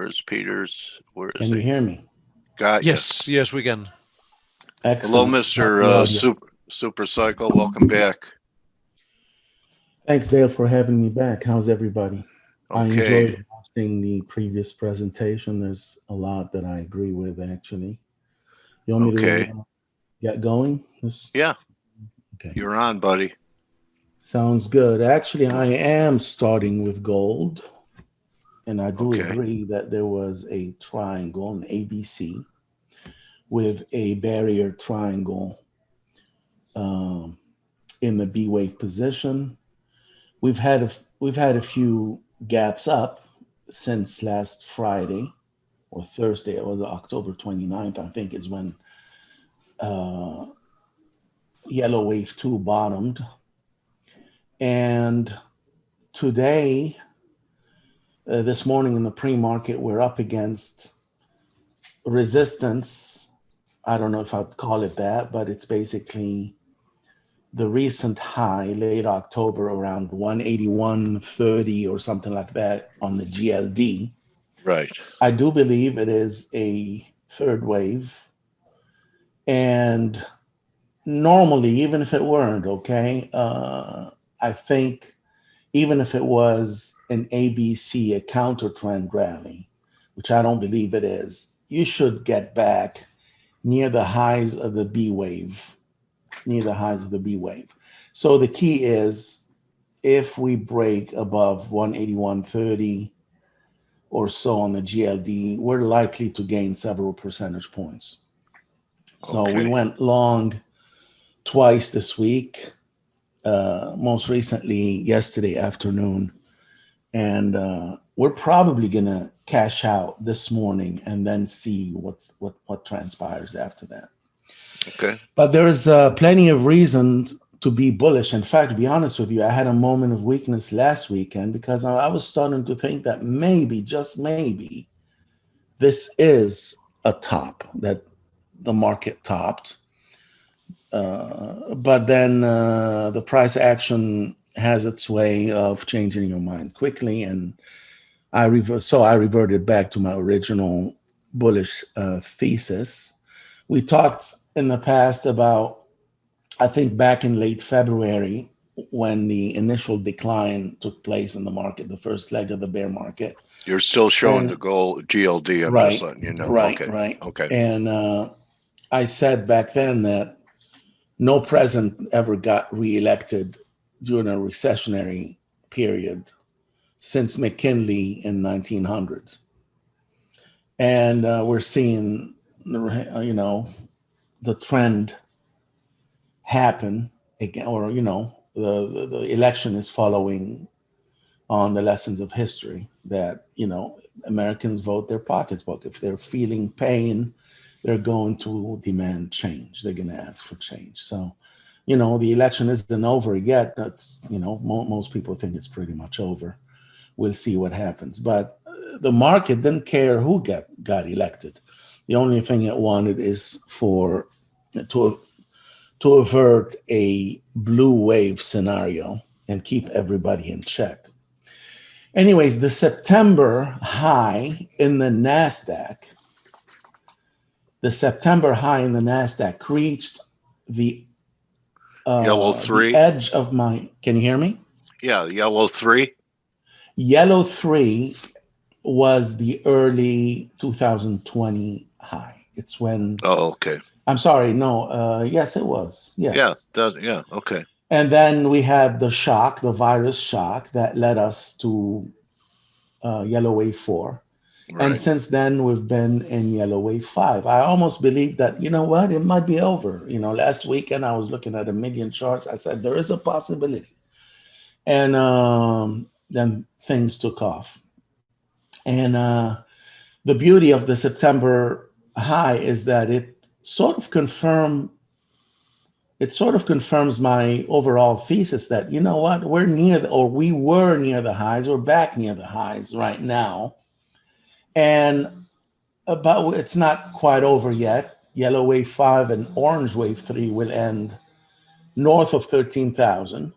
Where's Peters? Where is Can you he? hear me? Got you. Yes, we can. Hello, Excellent. How's Mr. the audio? Super Cycle. Welcome back. Thanks, Dale, for having me back. How's everybody? I Okay. enjoyed watching the previous presentation. There's a lot that I agree with, actually. You want me to Okay. get going? Yeah, Okay. you're on, buddy. Sounds good. Actually, I am starting with gold, and I do Okay. agree that there was a triangle, an ABC, with a barrier triangle um, in the B wave position. We've had a few gaps up since last Friday or Thursday. It was October 29th, I think, is when uh, yellow wave 2 bottomed. And today, this morning in the pre-market, we're up against resistance. I don't know if I'd call it that, but it's basically the recent high, late October, around 181.30 or something like that on the GLD. Right. I do believe it is a third wave. And normally, even if it weren't, okay, I think even if it was an ABC, a counter trend rally, which I don't believe it is, you should get back near the highs of the B wave, near the highs of the B wave. So the key is if we break above 181.30 or so on the GLD, we're likely to gain several percentage points. So we Okay. went long twice this week, most recently yesterday afternoon. And we're probably going to cash out this morning and then see what transpires after that. Okay. But there's plenty of reasons to be bullish. In fact, to be honest with you, I had a moment of weakness last weekend because I was starting to think that maybe, just maybe, this is a top, that the market topped. But then the price action has its way of changing your mind quickly, and I reverted back to my original bullish thesis. We talked in the past about, I think back in late February, when the initial decline took place in the market, the first leg of the bear market. You're still showing the And gold GLD. I'm just right, letting you know. right, Okay. right. Okay. And I said back then that no president ever got reelected during a recessionary period since McKinley in 1900s. And we're seeing, the trend happen again, or, the election is following on the lessons of history that, Americans vote their pocketbook. If they're feeling pain, they're going to demand change. They're going to ask for change. So, the election isn't over yet. That's, most people think it's pretty much over. We'll see what happens. But the market didn't care who got elected. The only thing it wanted is to avert a blue wave scenario and keep everybody in check. Anyways, the September high in the NASDAQ reached the Yellow the 3. edge of my. Can you hear me? Yeah, yellow 3. Yellow 3 was the early 2020 high. It's when. Oh, okay. I'm sorry. No. Yes, it was. Yeah. Yes. Yeah. Okay. And then we had the shock, the virus shock that led us to yellow wave 4. And Right. since then, we've been in yellow wave 5. I almost believe that, you know what, it might be over. Last weekend I was looking at a million charts. I said, there is a possibility. And then things took off. And the beauty of the September high is that it sort of confirms my overall thesis that, you know what, we were near the highs, we're back near the highs right now. And but it's not quite over yet. Yellow wave 5 and orange wave 3 will end north of 13,000.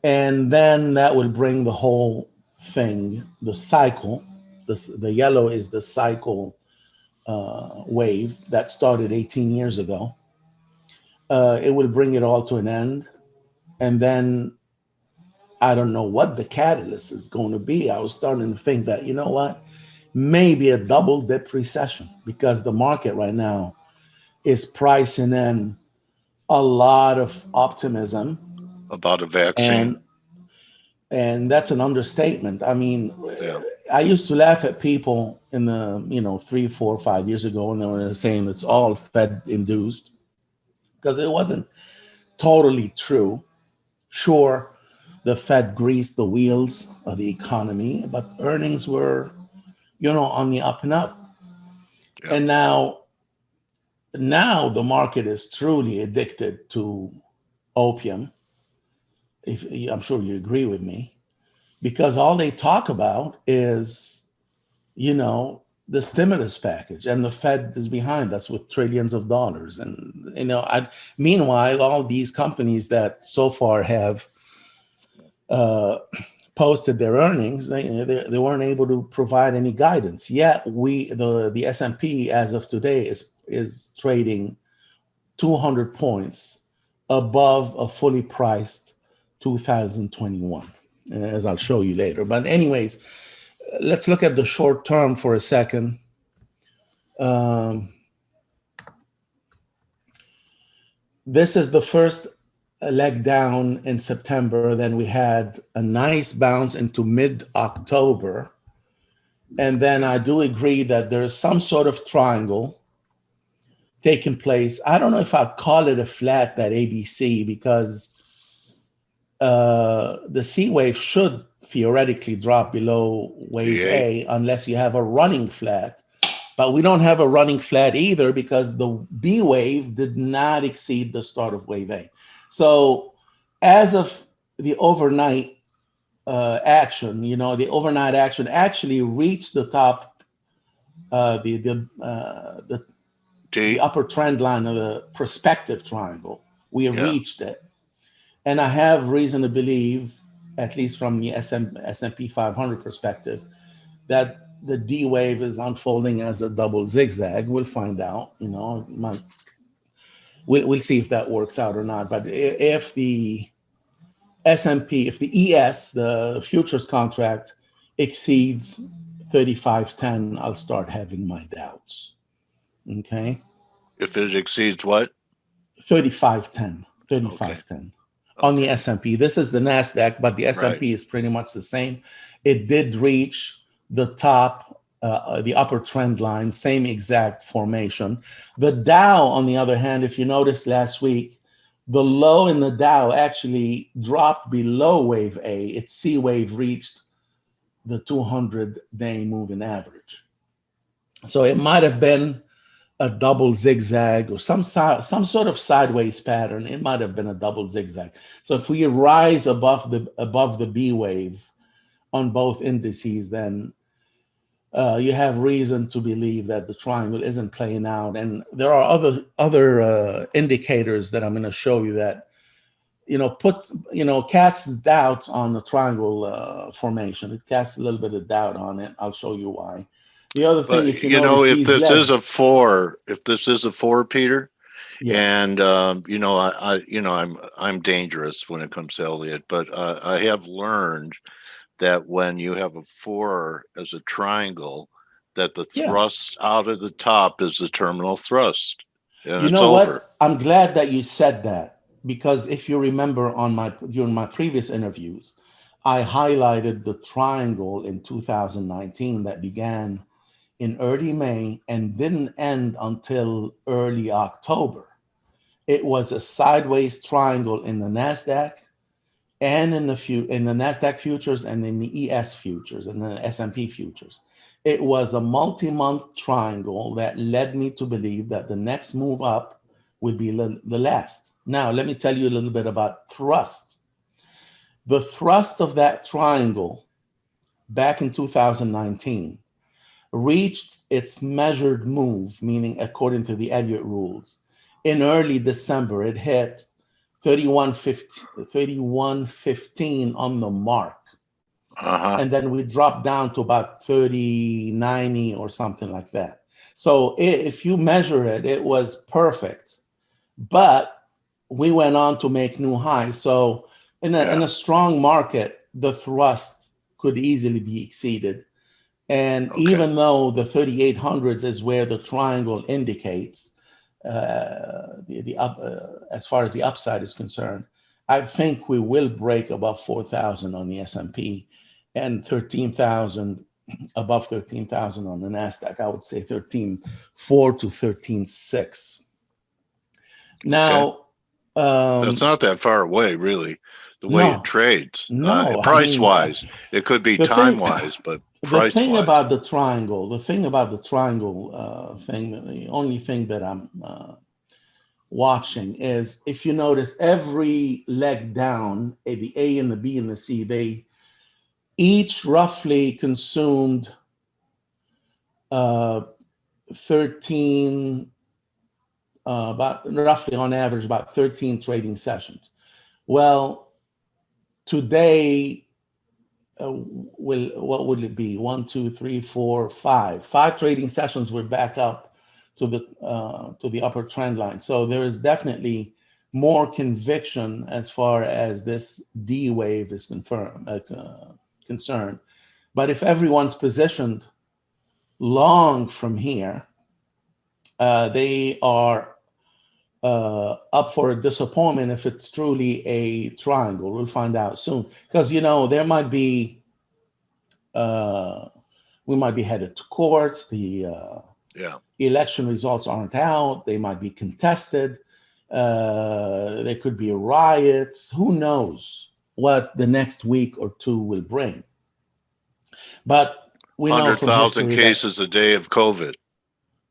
And then that will bring the whole thing, the cycle, The yellow is the cycle wave that started 18 years ago. It will bring it all to an end. And then I don't know what the catalyst is going to be. I was starting to think that, you know what, maybe a double dip recession, because the market right now is pricing in a lot of optimism. About a vaccine. And that's an understatement. I mean, Yeah. I used to laugh at people in the, 3, 4, 5 years ago, and they were saying it's all Fed induced, because it wasn't totally true. Sure, the Fed greased the wheels of the economy, but earnings were, on the up and up. Yeah. And now the market is truly addicted to opium. If I'm sure you agree with me, because all they talk about is, the stimulus package, and the Fed is behind us with trillions of dollars. And, meanwhile, all these companies that so far have posted their earnings, they weren't able to provide any guidance. Yet the S&P as of today is trading 200 points above a fully priced 2021, as I'll show you later. But anyways, let's look at the short term for a second. This is the first leg down in September. Then we had a nice bounce into mid-October. And then I do agree that there's some sort of triangle taking place. I don't know if I'd call it a flat, that ABC, because the C wave should theoretically drop below wave A unless you have a running flat. But we don't have a running flat either, because the B wave did not exceed the start of wave A. So as of the overnight action, the overnight action actually reached the top, the upper trend line of the prospective triangle. We reached it. And I have reason to believe, at least from the S&P 500 perspective, that the D wave is unfolding as a double zigzag. We'll find out. We'll see if that works out or not. But if the S&P, if the ES, the futures contract, exceeds 35.10, I'll start having my doubts. Okay. If it exceeds what? 35.10. 35.10. On the S&P. This is the NASDAQ, but the S&P is pretty much the same. It did reach the top, the upper trend line, same exact formation. The Dow, on the other hand, if you noticed last week, the low in the Dow actually dropped below wave A. Its C wave reached the 200-day moving average. So it might have been a double zigzag or some sort of sideways pattern. It might have been a double zigzag. So if we rise above the B wave on both indices, then you have reason to believe that the triangle isn't playing out. And there are other indicators that I'm going to show you that casts doubt on the triangle formation. It casts a little bit of doubt on it. I'll show you why. The other thing, if if this is a 4, Peter, and I'm dangerous when it comes to Elliott, but I have learned that when you have a 4 as a triangle, that the thrust out of the top is the terminal thrust, and it's over. I'm glad that you said that, because if you remember during my previous interviews, I highlighted the triangle in 2019 that began in early May and didn't end until early October. It was a sideways triangle in the NASDAQ and in the NASDAQ futures and in the ES futures and the S&P futures. It was a multi-month triangle that led me to believe that the next move up would be the last. Now, let me tell you a little bit about thrust. The thrust of that triangle back in 2019 reached its measured move, meaning according to the Elliott rules. In early December, it hit 31.15 on the mark. And then we dropped down to about 30.90 or something like that. So if you measure it, it was perfect. But we went on to make new highs. So in a strong market, the thrust could easily be exceeded. And even though the 3,800 is where the triangle indicates, as far as the upside is concerned, I think we will break above 4,000 on the S&P and 13,000, above 13,000 on the NASDAQ. I would say 13.4 to 13.6. Now, that's not that far away, really, the way it trades. No, price-wise, it could be time-wise, but price-wise. The thing about the triangle, thing, the only thing that I'm watching is, if you notice, every leg down, the A and the B and the C, they each roughly consumed 13, about roughly on average, about 13 trading sessions. Well, today, what would it be? 1, 2, 3, 4, 5. 5 trading sessions were back up to the upper trend line. So there is definitely more conviction as far as this D wave is concerned. But if everyone's positioned long from here, they are up for a disappointment if it's truly a triangle. We'll find out soon, because there might be we might be headed to courts. The election results aren't out. They might be contested. There could be riots. Who knows what the next week or two will bring? But we know 100,000 cases a day of COVID.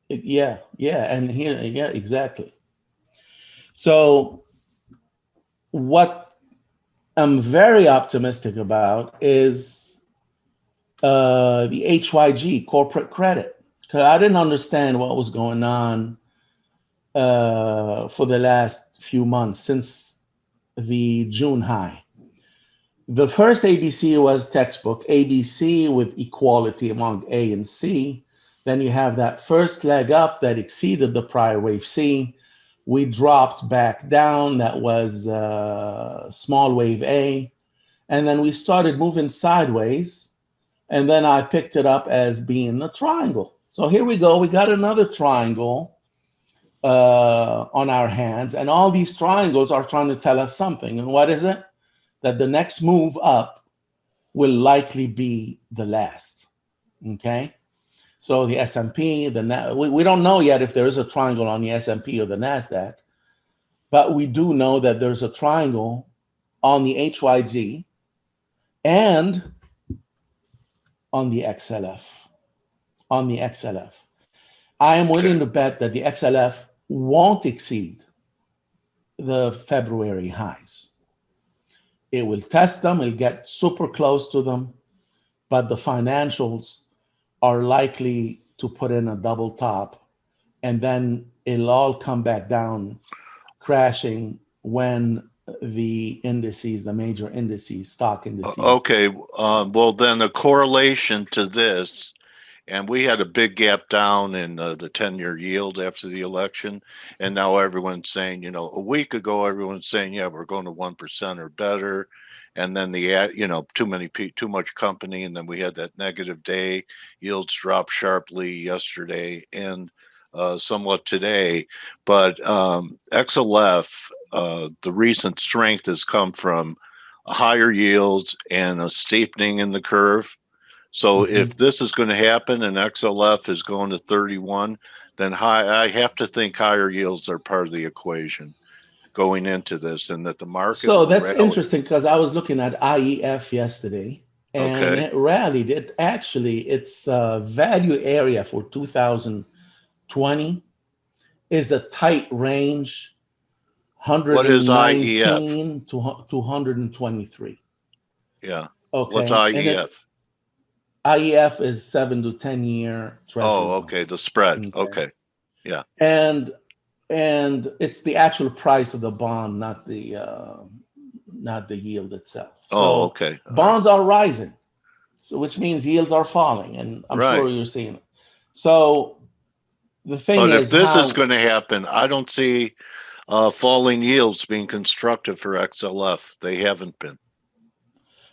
Yeah, and here, exactly. So what I'm very optimistic about is the HYG, corporate credit. Because I didn't understand what was going on for the last few months since the June high. The first ABC was textbook, ABC with equality among A and C. Then you have that first leg up that exceeded the prior wave C. We dropped back down. That was small wave A. And then we started moving sideways. And then I picked it up as being a triangle. So here we go. We got another triangle on our hands. And all these triangles are trying to tell us something. And what is it? That the next move up will likely be the last. Okay? So the S&P, we don't know yet if there is a triangle on the S&P or the NASDAQ, but we do know that there's a triangle on the HYG and on the XLF. On the XLF. I am willing to bet that the XLF won't exceed the February highs. It will test them, it'll get super close to them, but the financials are likely to put in a double top, and then it'll all come back down crashing when the indices, the major indices, stock indices. Okay, well then a correlation to this, and we had a big gap down in the 10-year yield after the election, and now everyone's saying, a week ago everyone's saying, yeah, we're going to 1% or better, and then too much company, and then we had that negative day. Yields dropped sharply yesterday and somewhat today, but XLF, the recent strength has come from higher yields and a steepening in the curve. So if this is going to happen and XLF is going to 31, then I have to think higher yields are part of the equation going into this, and that the market. So that's interesting, because I was looking at IEF yesterday, and it rallied. Its value area for 2020 is a tight range, 119 to 223. Yeah. Okay. What's IEF? IEF is 7 to 10 year treasury. Oh, okay. Bonds. The spread. Okay. Yeah. And it's the actual price of the bond, not the yield itself. Oh, okay. Bonds are rising. So, which means yields are falling, and I'm Right. sure you're seeing it. So the thing But if is this is how, going to happen, I don't see falling yields being constructive for XLF. They haven't been.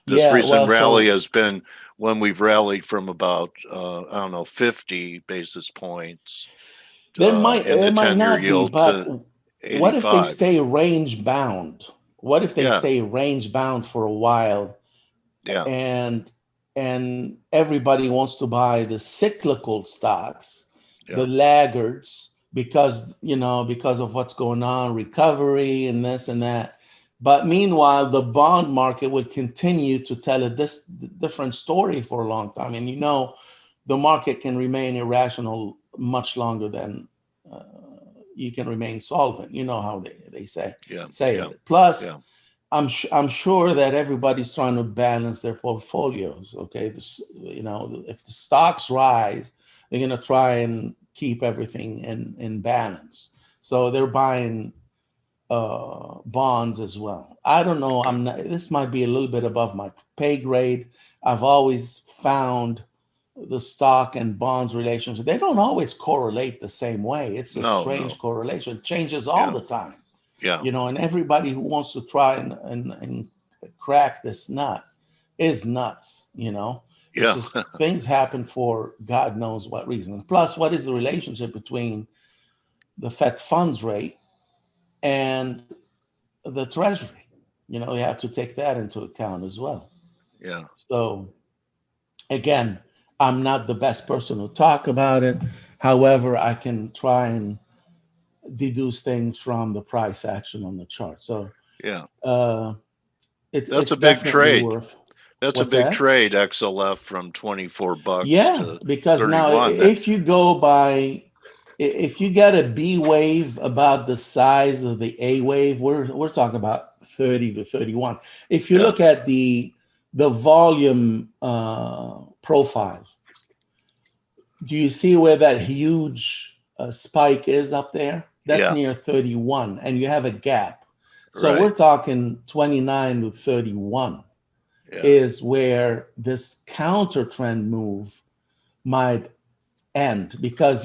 This yeah, recent well, rally so has been when we've rallied from about, I don't know, 50 basis points in it the might 10-year not be, yield but to what if they 85. stay range bound? What if they Yeah. stay range bound for a while, Yeah. and everybody wants to buy the cyclical stocks, the Yeah. laggards, because because of what's going on, recovery and this and that. But meanwhile, the bond market will continue to tell this different story for a long time, and the market can remain irrational much longer than uh, you can remain solvent. You know how they Yeah. say Yeah. it. Plus, Yeah. I'm sure that everybody's trying to balance their portfolios. Okay, if the stocks rise, they're going to try and keep everything in balance. So they're buying bonds as well. I don't know. Okay. I'm not. This might be a little bit above my pay grade. I've always found the stock and bonds relationship. They don't always correlate the same way. It's a No, strange no. correlation. It changes all Yeah. the time. Yeah. And everybody who wants to try and crack this nut is nuts. It's Yeah. just things happen for God knows what reason. Plus, what is the relationship between the Fed funds rate and the Treasury? You have to take that into account as well. Yeah. So again, I'm not the best person to talk about it. However, I can try and deduce things from the price action on the chart. So Yeah. uh, That's it's a big definitely trade. worth. That's a What's big that? trade, XLF from 24 bucks Yeah, to because now 31. That if you go by, if you get a B wave about the size of the A wave, we're talking about 30 to 31. If you yeah. look at the volume profile, do you see where that huge spike is up there? That's Yeah. near 31, and you have a gap. So Right. we're talking 29 to 31 Yeah. is where this counter trend move might end, because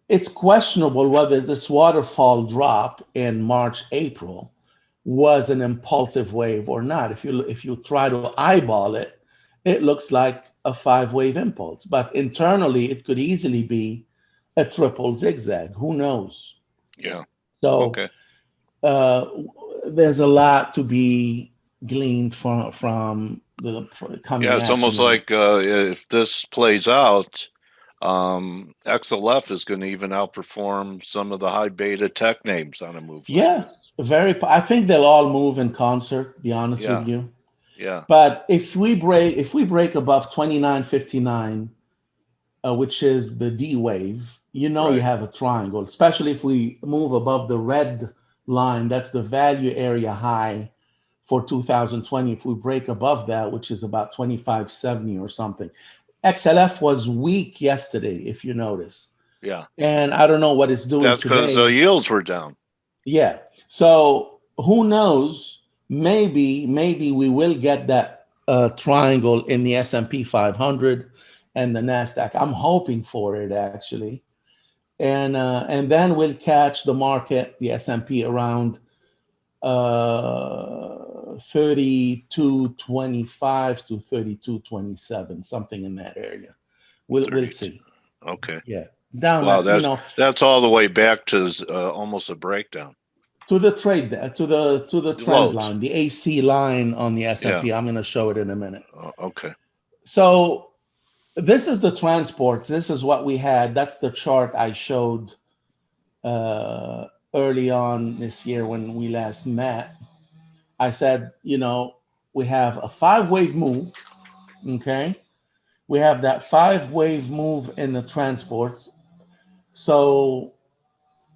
it's questionable whether this waterfall drop in March, April was an impulsive wave or not. If you try to eyeball it, it looks like a 5 wave impulse, but internally it could easily be a triple zigzag. Who knows? Yeah. So Okay. uh, there's a lot to be gleaned from the Yeah. coming It's action almost on. like if this plays out, XLF is going to even outperform some of the high beta tech names on a move like Yeah, this. I think they'll all move in concert, to be honest with Yeah. you. Yeah. But if we break above 29.59, which is the D wave, you Right. have a triangle, especially if we move above the red line. That's the value area high for 2020. If we break above that, which is about 25.70 or something. XLF was weak yesterday, if you notice. Yeah. And I don't know what it's doing That's because the today. yields were down. Yeah. So who knows? Maybe we will get that triangle in the S&P 500 and the Nasdaq. I'm hoping for it, actually, and then we'll catch the market, the S&P, around 32.25 to 32.27, something in that area. We'll 32. see. Okay. Yeah, down Wow. at That's all the way back to almost a breakdown. to the trade to the trend Loads. line, the AC line on the Yeah. S&P. I'm going to show it in a minute. Okay. So this is the transports. This is what we had. That's the chart I showed uh, early on this year when we last met. I said, we have a 5 wave move. Okay, we have that 5 wave move in the transports. So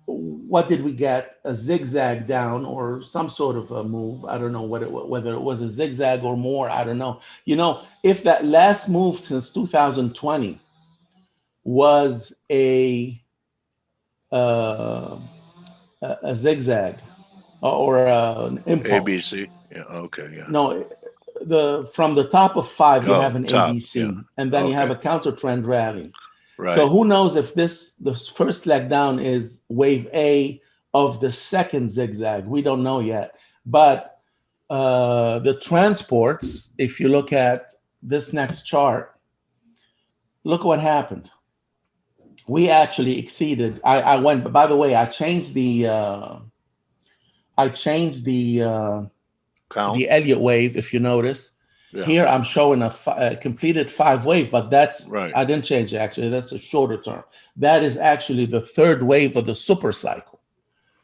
what did we get? A zigzag down or some sort of a move. I don't know whether it was a zigzag or more. I don't know. If that last move since 2020 was uh, a zigzag or an impulse. ABC. Yeah. Okay. Yeah. No, from the top of 5, you have Oh, an top. Yeah. ABC, and then you have Okay. a counter trend rally. So Right. who knows if the first leg down is wave A of the second zigzag? We don't know yet. But the transports, if you look at this next chart, look what happened. We actually exceeded. I went. By the way, I changed the Count. the Elliott wave. If you notice, Yeah. here I'm showing a completed 5 wave, but that's Right. I didn't change it actually. That's a shorter term. That is actually the third wave of the super cycle.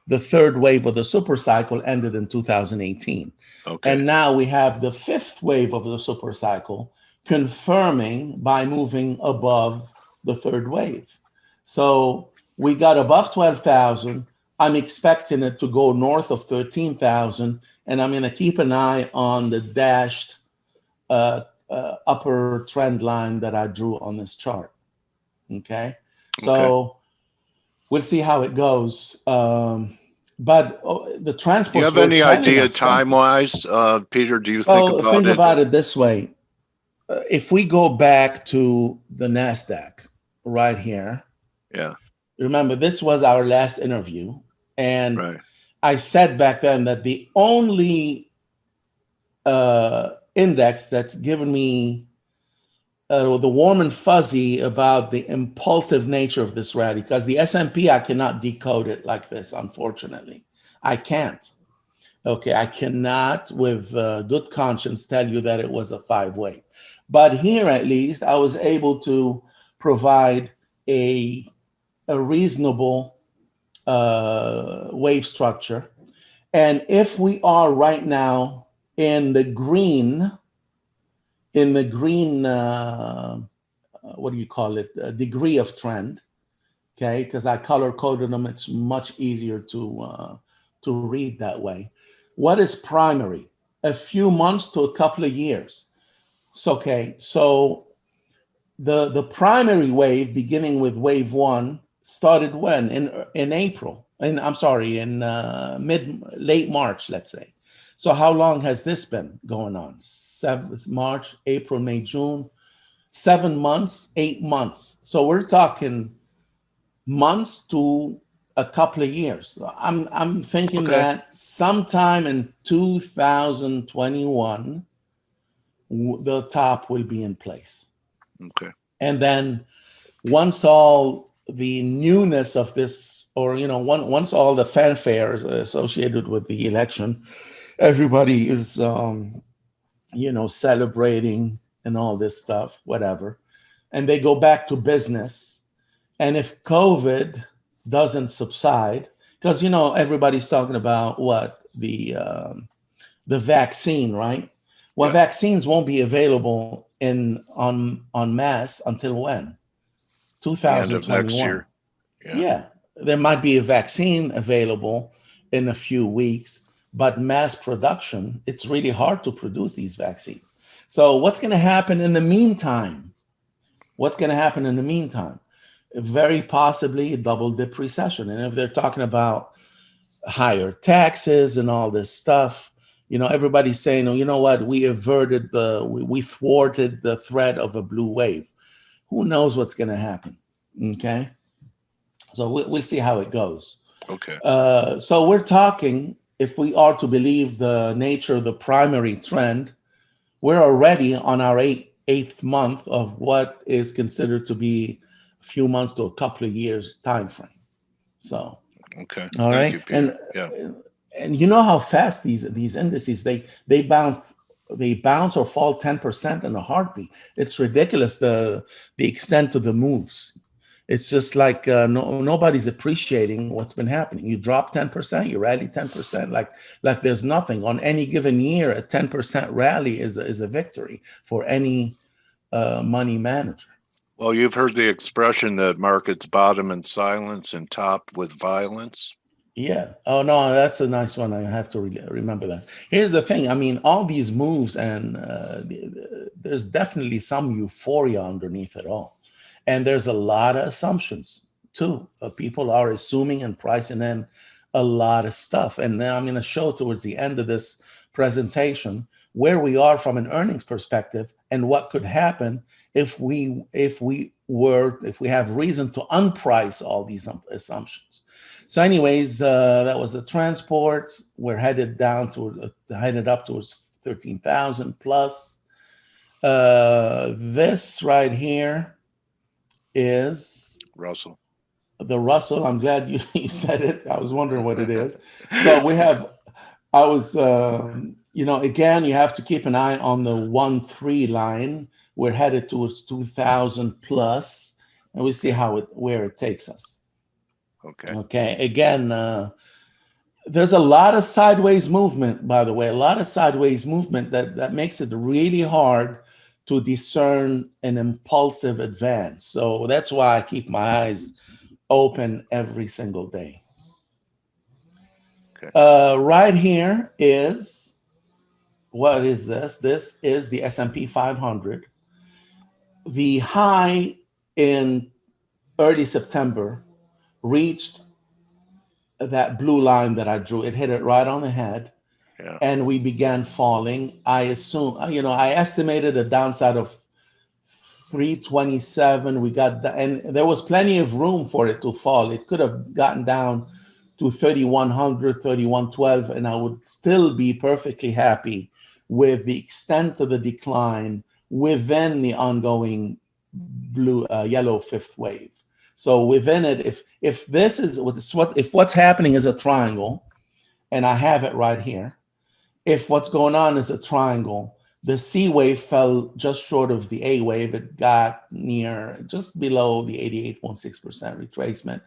The third wave of the super cycle ended in 2018. Okay. And now we have the fifth wave of the super cycle confirming by moving above the third wave. So we got above 12,000. I'm expecting it to go north of 13,000. And I'm going to keep an eye on the dashed upper trend line that I drew on this chart. Okay. Okay. So we'll see how it goes. But the Do you transports have were any telling idea us time something. wise, Peter? Do you think So about think it? about it this way. If we go back to the NASDAQ right here, Yeah. remember this was our last interview. And Right. I said back then that the only index that's given me the warm and fuzzy about the impulsive nature of this rally, because the S&P, I cannot decode it like this, unfortunately. I can't. Okay, I cannot with good conscience tell you that it was a 5 way. But here at least, I was able to provide a, a reasonable wave structure. And if we are right now in the green, what do you call it, degree of trend, okay, because I color coded them, it's much easier to read that way. What is primary? A few months to a couple of years. So, okay, so the primary wave, beginning with wave 1, started when? In April. And I'm sorry, in late March, let's say. So how long has this been going on? March, April, May, June, 7 months, 8 months. So we're talking months to a couple of years. I'm thinking Okay. that sometime in 2021, the top will be in place. Okay. And then once all the newness of this, or once all the fanfare associated with the election, everybody is celebrating and all this stuff, whatever, and they go back to business. And if COVID doesn't subside, because everybody's talking about what the vaccine, right? Well, Yeah. vaccines won't be available on mass until when? The end of next 2021. year. Yeah. Yeah, there might be a vaccine available in a few weeks, but mass production, it's really hard to produce these vaccines. So what's going to happen in the meantime? What's going to happen in the meantime? Very possibly a double dip recession. And if they're talking about higher taxes and all this stuff, everybody's saying, oh, you know what, we thwarted the threat of a blue wave. Who knows what's going to happen? Okay. So we'll see how it goes. Okay. So we're talking, if we are to believe the nature of the primary trend, we're already on our eighth month of what is considered to be a few months to a couple of years time frame. So, Okay. all Thank right, you, Peter. Yeah. and you know how fast these indices they bounce or fall 10% in a heartbeat. It's ridiculous the extent of the moves. It's just like nobody's appreciating what's been happening. You drop 10%, you rally 10%, like there's nothing. On any given year, a 10% rally is a victory for any money manager. Well, you've heard the expression that markets bottom in silence and top with violence. Yeah. Oh no, that's a nice one. I have to remember that. Here's the thing. I mean, all these moves, and there's definitely some euphoria underneath it all, and there's a lot of assumptions too. People are assuming and pricing in a lot of stuff, and now I'm going to show towards the end of this presentation where we are from an earnings perspective and what could happen if we have reason to unprice all these assumptions. So, anyways, that was the transport. We're headed up towards 13,000 plus. This right here is Russell. the Russell. I'm glad you said it. I was wondering what it is. So we have. I was, again, you have to keep an eye on the 1-3 line. We're headed towards 2,000 plus, and we see where it takes us. Okay. Okay. Again, there's a lot of sideways movement, by the way, a lot of sideways movement that makes it really hard to discern an impulsive advance. So that's why I keep my eyes open every single day. Okay. Right here is, what is this? This is the S&P 500. The high in early September reached that blue line that I drew. It hit it right on the head. Yeah. And we began falling. I estimated a downside of 327. And there was plenty of room for it to fall. It could have gotten down to 3,100, 3,112, and I would still be perfectly happy with the extent of the decline within the ongoing yellow fifth wave. So within it, if what's happening is a triangle, and I have it right here, if what's going on is a triangle, the C wave fell just short of the A wave. It got just below the 88.6% retracement.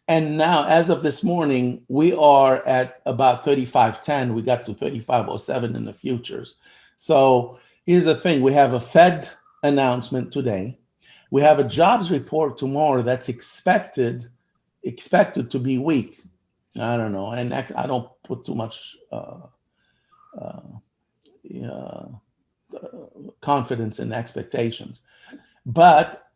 And now, as of this morning, we are at about 35.10. We got to 35.07 in the futures. So here's the thing. We have a Fed announcement today. We have a jobs report tomorrow that's expected to be weak. I don't know. And I don't put too much confidence in expectations. But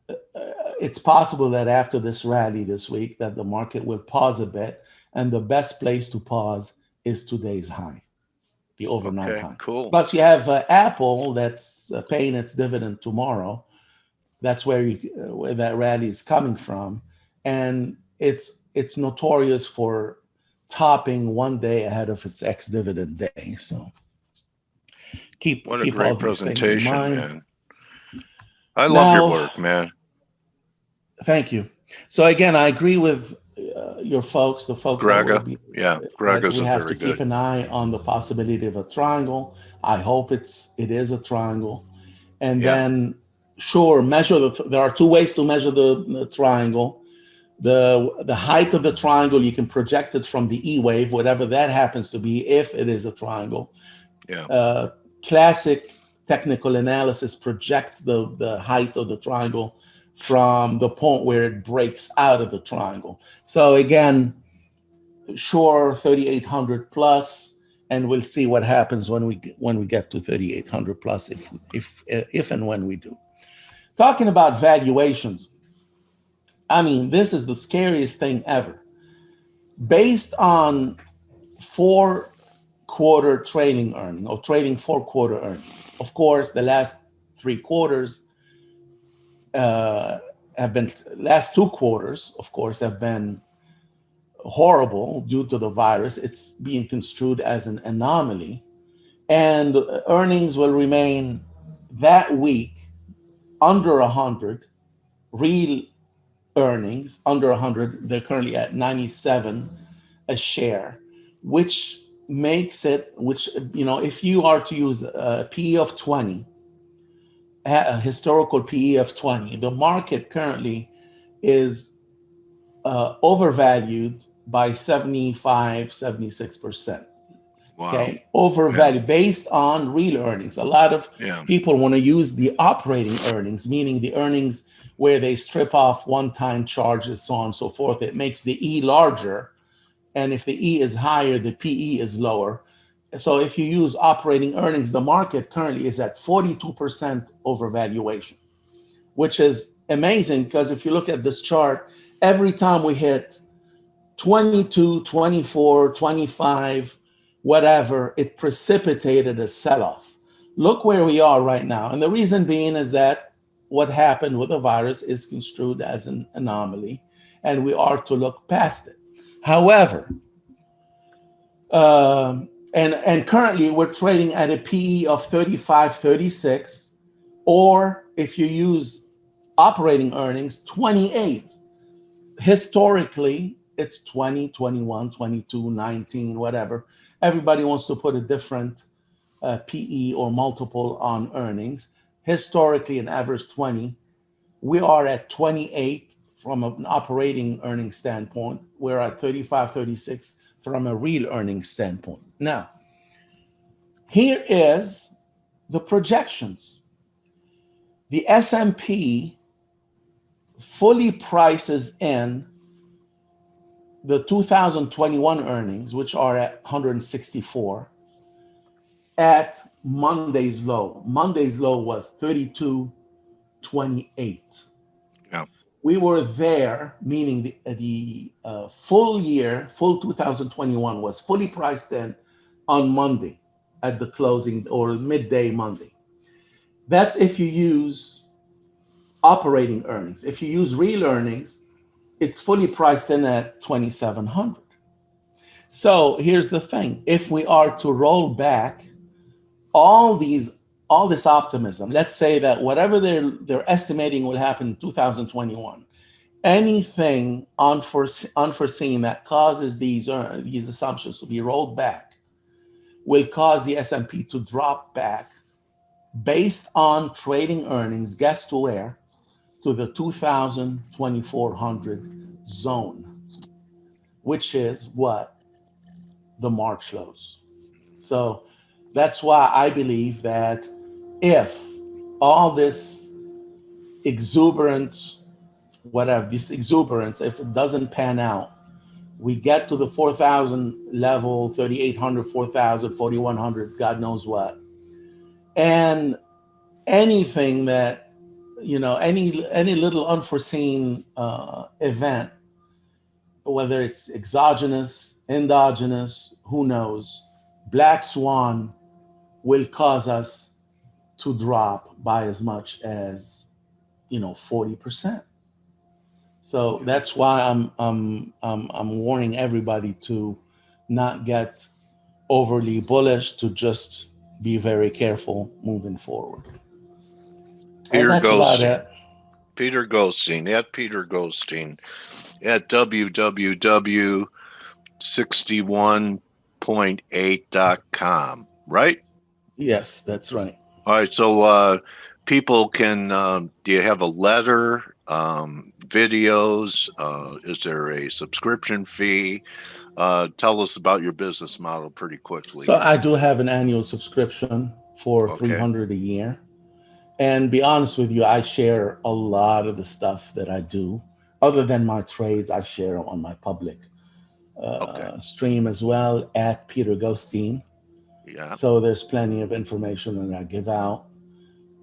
it's possible that after this rally this week that the market will pause a bit, and the best place to pause is today's high, the overnight high. Cool. Plus, you have Apple that's paying its dividend tomorrow. That's where that rally is coming from, and it's notorious for topping one day ahead of its ex-dividend day. So keep what a keep great all these things in presentation, mind. man. I love your work, man. Thank you. So again, I agree with your folks, the folks that will be. Yeah, Grega's we have very to keep good. an eye on the possibility of a triangle. I hope it is a triangle, and then sure, there are two ways to measure the triangle. The height of the triangle, you can project it from the E wave, whatever that happens to be, if it is a triangle. Yeah. Classic technical analysis projects the height of the triangle from the point where it breaks out of the triangle. So again, sure, 3,800 plus, and we'll see what happens when we get to 3,800 plus, if and when we do. Talking about valuations, I mean, this is the scariest thing ever. Based on 4-quarter trading earning or trading 4-quarter earnings, of course, the last 3 quarters last 2 quarters, of course, have been horrible due to the virus. It's being construed as an anomaly, and earnings will remain that week under 100. Real earnings under 100. They're currently at 97 a share, which makes it, if you are to use a PE of 20, a historical PE of 20, the market currently is overvalued by 76%. Wow. Okay, overvalued based on real earnings. A lot of people want to use the operating earnings, meaning the earnings where they strip off one-time charges, so on and so forth. It makes the E larger, and if the E is higher, the PE is lower. So if you use operating earnings, the market currently is at 42% overvaluation, which is amazing, because if you look at this chart, every time we hit 22, 24, 25, whatever, it precipitated a sell-off. Look where we are right now. And the reason being is that what happened with the virus is construed as an anomaly, and we are to look past it. However, and currently we're trading at a PE of 35, 36, or if you use operating earnings, 28. Historically, it's 20, 21, 22, 19, whatever. Everybody wants to put a different PE or multiple on earnings. Historically, an average 20. We are at 28 from an operating earnings standpoint. We're at 35, 36 from a real earnings standpoint. Now, here is the projections. The S&P fully prices in the 2021 earnings, which are at 164, at Monday's low. Monday's low was 32.28. Yeah. We were there, meaning the full year, full 2021 was fully priced in on Monday at the closing or midday Monday. That's if you use operating earnings. If you use real earnings, it's fully priced in at 2,700. So here's the thing: if we are to roll back all this optimism, let's say that whatever they're estimating will happen in 2021, anything unforeseen that causes these assumptions to be rolled back will cause the S&P to drop back based on trading earnings. Guess to where? To the 2,400 zone, which is what? The March lows. So that's why I believe that if all this exuberance, if it doesn't pan out, we get to the 4,000 level, 3,800, 4,000, 4,100, God knows what. And anything that, any little unforeseen event, whether it's exogenous, endogenous, who knows, black swan will cause us to drop by as much as 40%. So that's why I'm warning everybody to not get overly bullish, to just be very careful moving forward. And Peter that's about Ghostine. it. Peter Ghostine at Peter Ghostine at www.61.8.com, right? Yes, that's right. All right. So people can, do you have a letter, videos? Is there a subscription fee? Tell us about your business model pretty quickly So here. I do have an annual subscription for Okay. 300 a year. And be honest with you, I share a lot of the stuff that I do. Other than my trades, I share on my public Okay. stream as well at Peter Ghostine. Yeah. So there's plenty of information that I give out,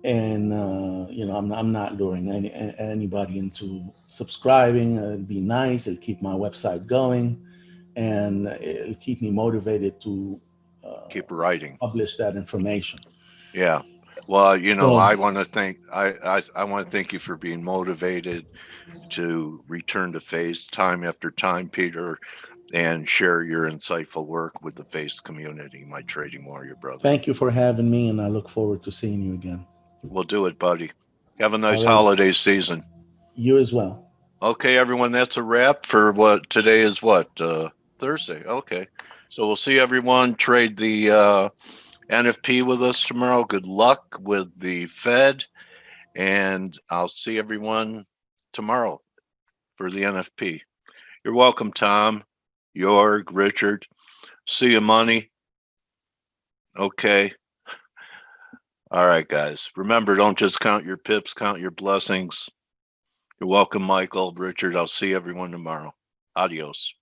and I'm not luring anybody into subscribing. It'd be nice. It'll keep my website going, and it'll keep me motivated to Keep writing. publish that information. Yeah. Well, So I want to thank I want to thank you for being motivated to return to FaCe time after time, Peter, and share your insightful work with the FaCe community, my trading warrior brother. thank you for having me, and I look forward to seeing you again. We'll do it, buddy. Have a nice Alrighty, holiday season. you as well. Okay, everyone, that's a wrap for what today is what? Thursday. Okay. So we'll see everyone trade the NFP with us tomorrow. Good luck with the Fed. And I'll see everyone tomorrow for the NFP. You're welcome, Tom, Jorg, Richard. See you, money. Okay. All right, guys. Remember, don't just count your pips, count your blessings. You're welcome, Michael, Richard. I'll see everyone tomorrow. Adios.